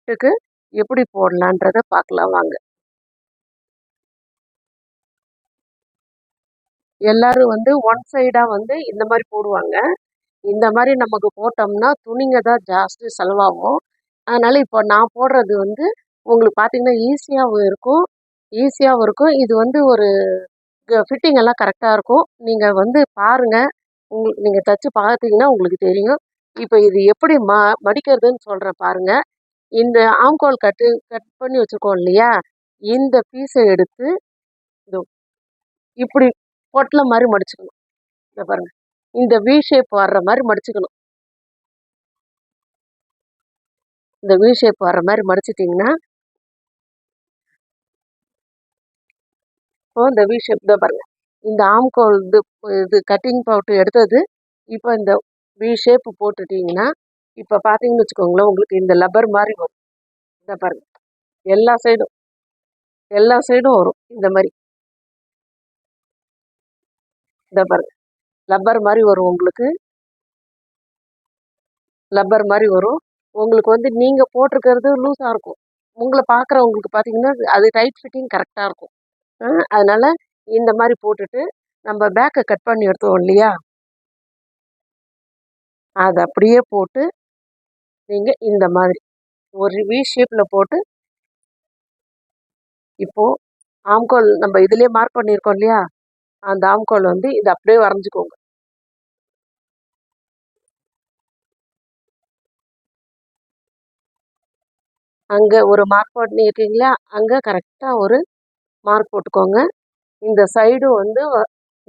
க்கு எப்படி போடலான்றத பார்க்கலாம் வாங்க. எல்லாரும் வந்து ஒன் சைடா வந்து இந்த மாதிரி போடுவாங்க. இந்த மாதிரி நமக்கு போட்டோம்னா துணிங்க தான் ஜாஸ்தி செலவாகும். அதனால இப்போ நான் போடுறது வந்து உங்களுக்கு பார்த்தீங்கன்னா ஈஸியாகவும் இருக்கும். இது வந்து ஒரு ஃபிட்டிங் எல்லாம் கரெக்டாக இருக்கும். நீங்கள் வந்து பாருங்க, உங்களுக்கு நீங்கள் தச்சு பார்த்தீங்கன்னா உங்களுக்கு தெரியும். இப்போ இது எப்படி மடிக்கிறதுன்னு சொல்கிறேன் பாருங்க. இந்த ஆம்கோல் கட் பண்ணி வச்சுருக்கோம் இல்லையா, இந்த பீஸை எடுத்து இதோ இப்படி பொட்டலை மாதிரி மடிச்சுக்கணும். இதை பாருங்க, இந்த வி ஷேப் வர்ற மாதிரி மடிச்சுக்கணும். இந்த வி ஷேப் வர்ற மாதிரி மடிச்சிட்டிங்கன்னா இப்போ இந்த வி ஷேப் தான் பாருங்க. இந்த ஆம்கோல் இது கட்டிங் பவுட்டு எடுத்தது. இப்போ இந்த வி ஷேப் போட்டுட்டிங்கன்னா இப்போ பார்த்தீங்கன்னு வச்சுக்கோங்களேன், உங்களுக்கு இந்த லப்பர் மாதிரி வரும். இதை பாருங்க, எல்லா சைடும் வரும் இந்த மாதிரி. இதை பாருங்க, லப்பர் மாதிரி வரும் உங்களுக்கு வந்து நீங்கள் போட்டிருக்கிறது லூஸாக இருக்கும். உங்களை பார்க்குறவங்களுக்கு பார்த்தீங்கன்னா அது டைட் ஃபிட்டிங் கரெக்டாக இருக்கும். அதனால இந்த மாதிரி போட்டுட்டு நம்ம பேக்கை கட் பண்ணி எடுத்தோம் இல்லையா, அதை அப்படியே போட்டு நீங்கள் இந்த மாதிரி ஒரு வி ஷேப்பில் போட்டு இப்போது ஆம்கோல் நம்ம இதுலேயே மார்க் பண்ணியிருக்கோம் இல்லையா, அந்த ஆம்கோல் வந்து இதை அப்படியே வரைஞ்சிக்கோங்க. அங்கே ஒரு மார்க் பண்ணியிருக்கீங்களா, அங்கே கரெக்டாக ஒரு மார்க் போட்டுக்கோங்க. இந்த சைடு வந்து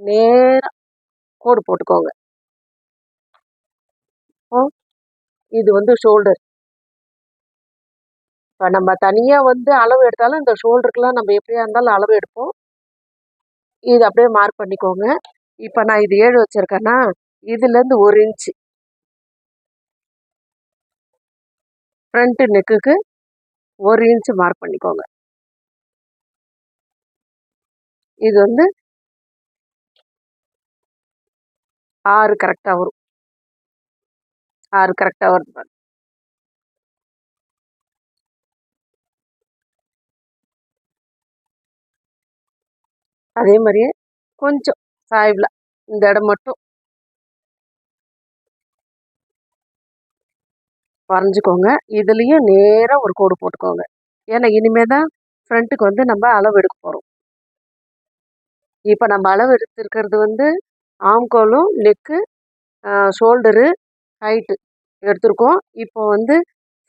நேராக கோடு போட்டுக்கோங்க. இது வந்து ஷோல்டர். இப்போ நம்ம தனியாக வந்து அளவு எடுத்தாலும் இந்த ஷோல்டருக்குலாம் நம்ம எப்படியா இருந்தாலும் அளவு எடுப்போம். இது அப்படியே மார்க் பண்ணிக்கோங்க. இப்போ நான் இது 7 வச்சுருக்கேன்னா இதுலேருந்து 1 இன்ச்சு ஃப்ரண்ட்டு நெக்குக்கு 1 இன்ச்சு மார்க் பண்ணிக்கோங்க. இது வந்து 6 கரெக்டாக வரும். 6 கரெக்டாக வருது. அதே மாதிரியே கொஞ்சம் சாய்வில் இந்த இடம் மட்டும் வரைஞ்சிக்கோங்க. இதுலேயும் நேராக ஒரு கோடு போட்டுக்கோங்க. ஏன்னா இனிமேல் தான் ஃப்ரண்ட்டுக்கு வந்து நம்ம அளவு எடுக்க போகிறோம். இப்போ நம்ம அளவு எடுத்துருக்கிறது வந்து ஆம்கோலும் நெக்கு ஷோல்டரு ஹைட்டு எடுத்திருக்கோம். இப்போ வந்து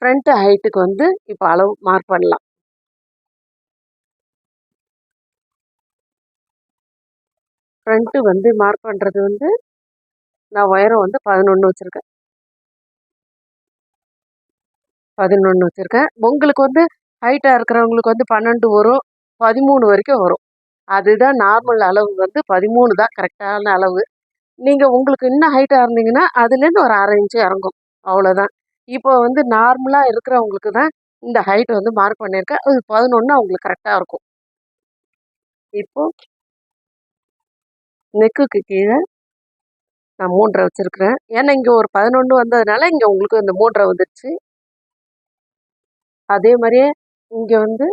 ஃப்ரண்ட்டு ஹைட்டுக்கு வந்து இப்போ அளவு மார்க் பண்ணலாம். ஃப்ரண்ட்டு வந்து மார்க் பண்ணுறது வந்து நான் உயரம் வந்து 11 வச்சுருக்கேன். 11 வச்சுருக்கேன். உங்களுக்கு வந்து ஹைட்டாக இருக்கிறவங்களுக்கு வந்து 12 வரும், 13 வரைக்கும் வரும். அதுதான் நார்மல் அளவு வந்து 13 தான் கரெக்டான அளவு. நீங்கள் உங்களுக்கு இன்னும் ஹைட்டாக இருந்தீங்கன்னா அதுலேருந்து ஒரு 1/2 இன்ச்சு இறங்கும், அவ்வளோதான். இப்போ வந்து நார்மலாக இருக்கிறவங்களுக்கு தான் இந்த ஹைட் வந்து மார்க் பண்ணியிருக்கேன். அது 11 அவங்களுக்கு கரெக்டாக இருக்கும். இப்போது நெக்குக்கு கீழே நான் 3.5 வச்சுருக்கிறேன். ஏன்னா இங்கே ஒரு 11 வந்ததுனால இங்கே உங்களுக்கு இந்த 3.5 வந்துடுச்சு. அதே மாதிரியே இங்கே வந்து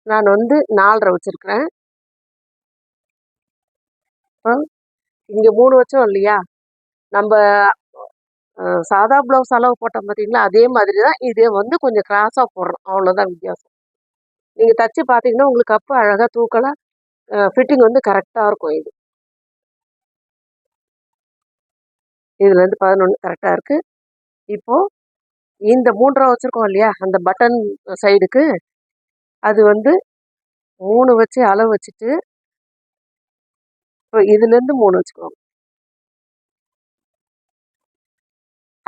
நான் வந்து 4.5 வச்சுருக்கிறேன். இங்கே 3 வச்சோம் இல்லையா, நம்ம சாதா ப்ளவுஸ் அளவு போட்டோம் பார்த்தீங்களா, அதே மாதிரி தான் இதே வந்து கொஞ்சம் கிராஸாக போடுறோம், அவ்வளோதான் வித்தியாசம். நீங்கள் தச்சு பார்த்தீங்கன்னா உங்களுக்கு கப்பு அழகாக தூக்கலாக ஃபிட்டிங் வந்து கரெக்டாக இருக்கும். இதுலேருந்து 11 கரெக்டாக இருக்குது. இப்போது இந்த 3.5 வச்சுருக்கோம் இல்லையா, அந்த பட்டன் சைடுக்கு அது வந்து 3 வச்சு அளவு வச்சுட்டு இப்போ இதுலேருந்து 3 வச்சுக்கோங்க.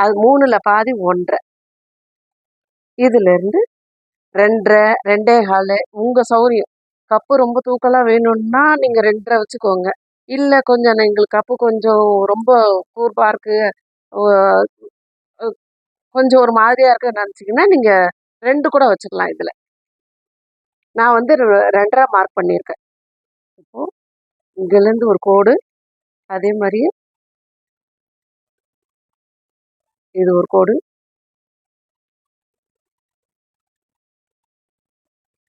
அது 3ல் பாதி 1.5. இதுலேருந்து 2.5, 2.25 உங்கள் சௌரியம். கப்பு ரொம்ப தூக்கலாக வேணும்னா நீங்கள் 2.5 வச்சுக்கோங்க. இல்லை கொஞ்சம் எங்களுக்கு கப்பு கொஞ்சம் ரொம்ப கூர்ப்பாக இருக்குது, கொஞ்சம் ஒரு மாதிரியாக இருக்குன்னு நினச்சிங்கன்னா நீங்கள் 2 கூட வச்சுக்கலாம். இதில் நான் வந்து 2.5 மார்க் பண்ணியிருக்கேன். இப்போது இங்கேருந்து ஒரு கோடு, அதே மாதிரியே இது ஒரு கோடு,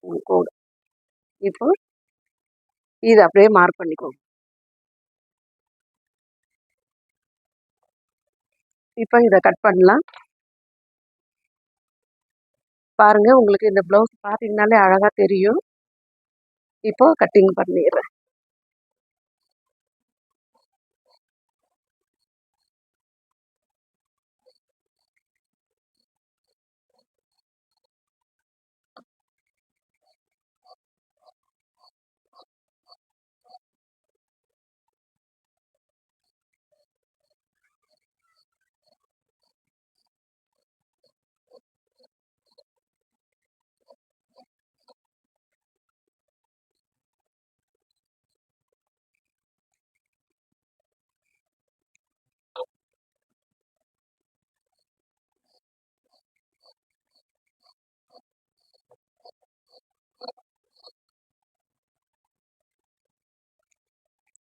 கோடு. இப்போ இது அப்படியே மார்க் பண்ணிக்கோங்க. இப்போ இதை கட் பண்ணலாம். பாருங்க, உங்களுக்கு இந்த ப்ளவுஸ் பார்த்தீங்கன்னாலே அழகாக தெரியும். இப்போ கட்டிங் பண்ணிடுறேன்.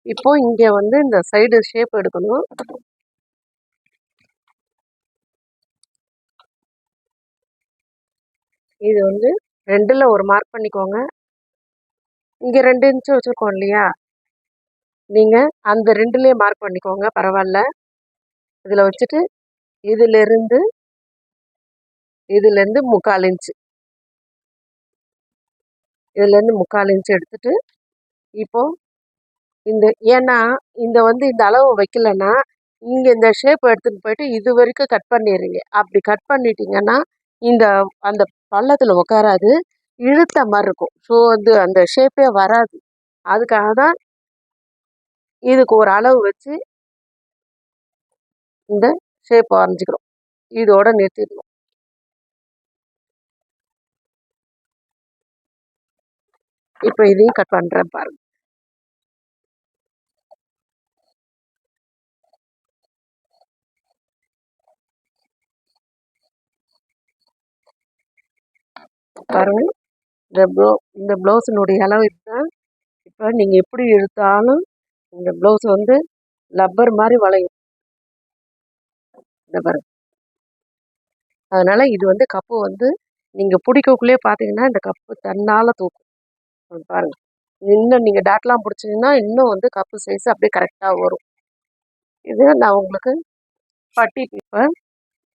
இப்போ இங்கே வந்து இந்த சைடு ஷேப் எடுக்கணும். இது வந்து 2ல் ஒரு மார்க் பண்ணிக்கோங்க. இங்கே 2 இன்ச்சு வச்சுருக்கோம் இல்லையா, நீங்கள் அந்த 2லேயே மார்க் பண்ணிக்கோங்க, பரவாயில்ல. இதில் வச்சுட்டு இதிலிருந்து 3/4 இன்ச்சு, இதுலேருந்து 3/4 இன்ச்சு எடுத்துட்டு, இப்போ இந்த ஏன்னா இந்த வந்து இந்த அளவு வைக்கலன்னா, இங்கே இந்த ஷேப் எடுத்துகிட்டு போயிட்டு இது வரைக்கும் கட் பண்ணிடுறீங்க. அப்படி கட் பண்ணிட்டீங்கன்னா இந்த அந்த பள்ளத்தில் உட்காராது, இழுத்த மாதிரி இருக்கும். ஸோ வந்து அந்த ஷேப்பே வராது. அதுக்காக தான் இதுக்கு ஒரு அளவு வச்சு இந்த ஷேப் வரைஞ்சிக்கிறோம். இதோட நிறுத்திடணும். இப்போ இதையும் கட் பண்ணுறேன் பாருங்க. பாருங்க, இந்த ப்ளவுஸினுடைய அளவு இதுதான். இப்போ நீங்கள் எப்படி இழுத்தாலும் இந்த ப்ளவுஸ் வந்து லப்பர் மாதிரி வளையும். இந்த பாருங்க. அதனால இது வந்து கப்பு வந்து நீங்கள் பிடிக்கக்குள்ளே பார்த்தீங்கன்னா இந்த கப்பு தன்னால் தூக்கும். பாருங்க, இன்னும் நீங்கள் டாட்லாம் பிடிச்சிங்கன்னா இன்னும் வந்து கப்பு சைஸ் அப்படியே கரெக்டாக வரும். இது நான் உங்களுக்கு பட்டி இப்போ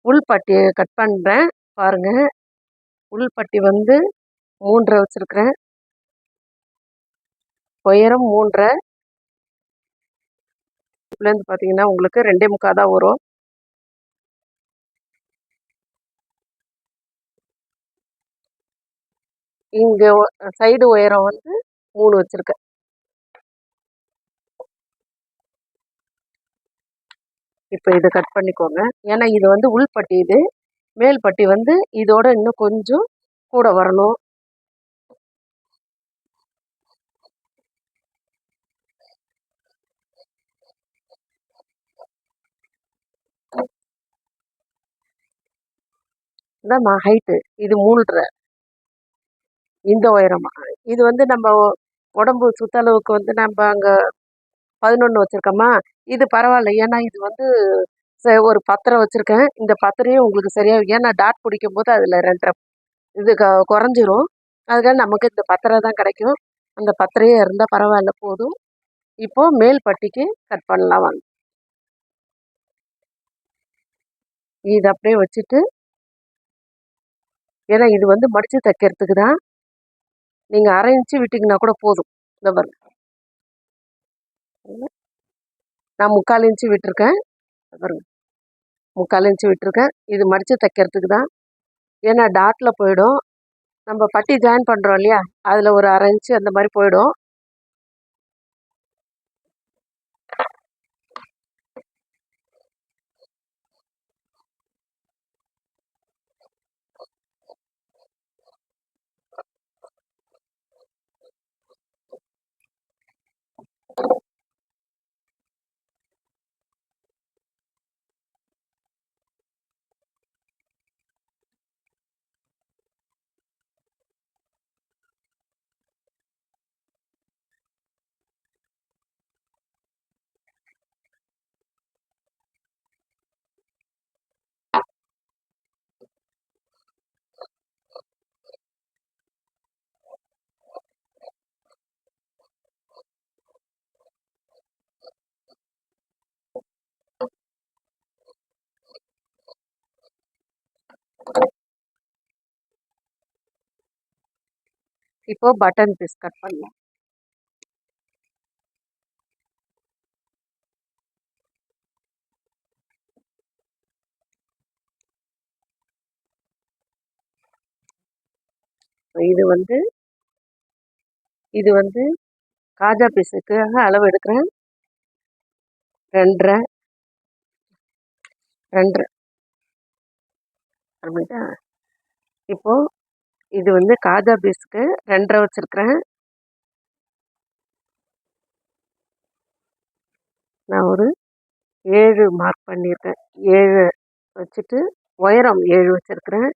உள் பட்டியை கட் பண்ணுறேன். பாருங்க, உள் பட்டி வந்து 3 வச்சுருக்கிறேன். உயரம் 3. இதுலேருந்து பார்த்தீங்கன்னா உங்களுக்கு 2.25 தான் வரும். இங்கே சைடு உயரம் வந்து 3 வச்சுருக்கேன். இப்போ இதை கட் பண்ணிக்கோங்க. ஏன்னா இது வந்து உள்பட்டி, இது மேல் பட்டி வந்து இதோட இன்னும் கொஞ்சம் கூட வரணும். இதாம்மா ஹைட்டு. இது 3.5. இந்த உயரமா இது வந்து நம்ம உடம்பு சுற்றளவுக்கு வந்து நம்ம அங்கே 11 வச்சுருக்கோமா, இது பரவாயில்ல. ஏன்னா இது வந்து ஒரு 10 வச்சுருக்கேன். இந்த 10 உங்களுக்கு சரியாக, ஏன்னா டாட் பிடிக்கும் போது அதில் 2.5 இது குறைஞ்சிரும். அதுக்காக நமக்கு இந்த 10 தான் கிடைக்கும். அந்த 10 இருந்தால் பரவாயில்ல, போதும். இப்போது மேல் பட்டிக்கு கட் பண்ணலாம் வாங்க. இது அப்படியே வச்சுட்டு, ஏன்னா இது வந்து மடித்து தைக்கிறதுக்கு தான். நீங்கள் 1/2 இன்ச்சு விட்டிங்கன்னா கூட போதும். இந்த பாருங்க, நான் 3/4 இன்ச்சு விட்டுருக்கேன். பாருங்க, 3/4 இன்ச்சு விட்டுருக்கேன். இது மடித்து தைக்கிறதுக்கு தான். ஏன்னா டாட்டில் போயிடும். நம்ம பட்டி ஜாயின் பண்ணுறோம் இல்லையா, அதில் ஒரு 1/2 இன்ச்சு அந்த மாதிரி போயிடும். இப்போ பட்டன் பீஸ் கட் பண்ணலாம். இது வந்து இது வந்து காஜா பீஸுக்காக அளவு எடுக்கிறேன். 2.5 2.5 அப்படின்ட்டா. இப்போ இது வந்து காஜா பீஸுக்கு 2.5 வச்சுருக்கிறேன். நான் ஒரு 7 மார்க் பண்ணியிருக்கேன். 7 வச்சுட்டு உயரம் 7 வச்சுருக்கிறேன்.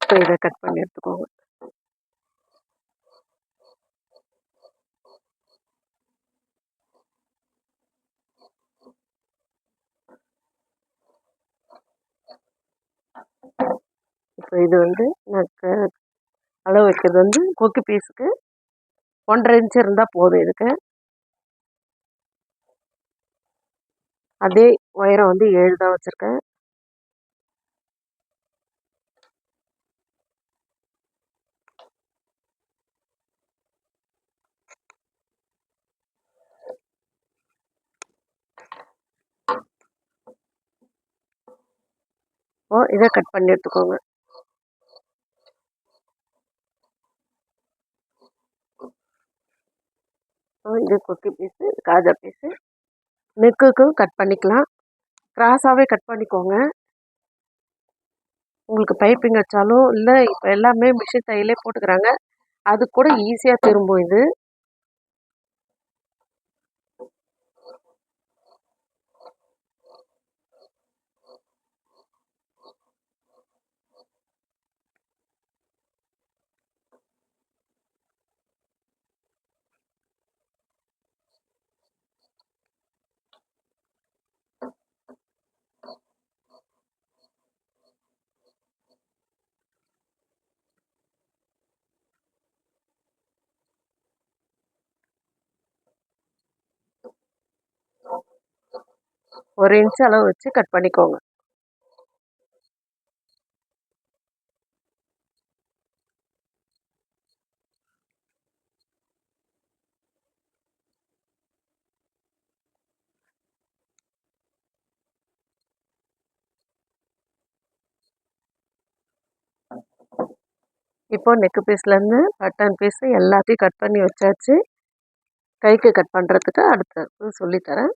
இப்போ இதை கட் பண்ணி எடுத்துக்கோங்க. இப்போ இது வந்து நான் அளவு வைக்கிறது வந்து கொக்கி பீஸுக்கு 1.5 இன்ச்சு இருந்தால் போதும். இதுக்கு அதே உயரம் வந்து 7 தான் வச்சுருக்கேன். இப்போ இதை கட் பண்ணி எடுத்துக்கோங்க. இது கொக்கி பீஸு, இது காஜா பீஸு. நெக்குக்கும் கட் பண்ணிக்கலாம். கிராஸாகவே கட் பண்ணிக்கோங்க. உங்களுக்கு பைப்பிங் வச்சாலும் இல்லை, இப்போ எல்லாமே மிஷின் தையலே போட்டுக்கிறாங்க, அது கூட ஈஸியாக திரும்பும் இது. ஒரு இன்ச் அளவு வச்சு கட் பண்ணிக்கோங்க. இப்போ நெக்கு பீஸ்லேருந்து பட்டன் பீஸு எல்லாத்தையும் கட் பண்ணி வச்சாச்சு. கைக்கு கட் பண்ணுறதுக்கு அடுத்தது சொல்லித்தரேன்.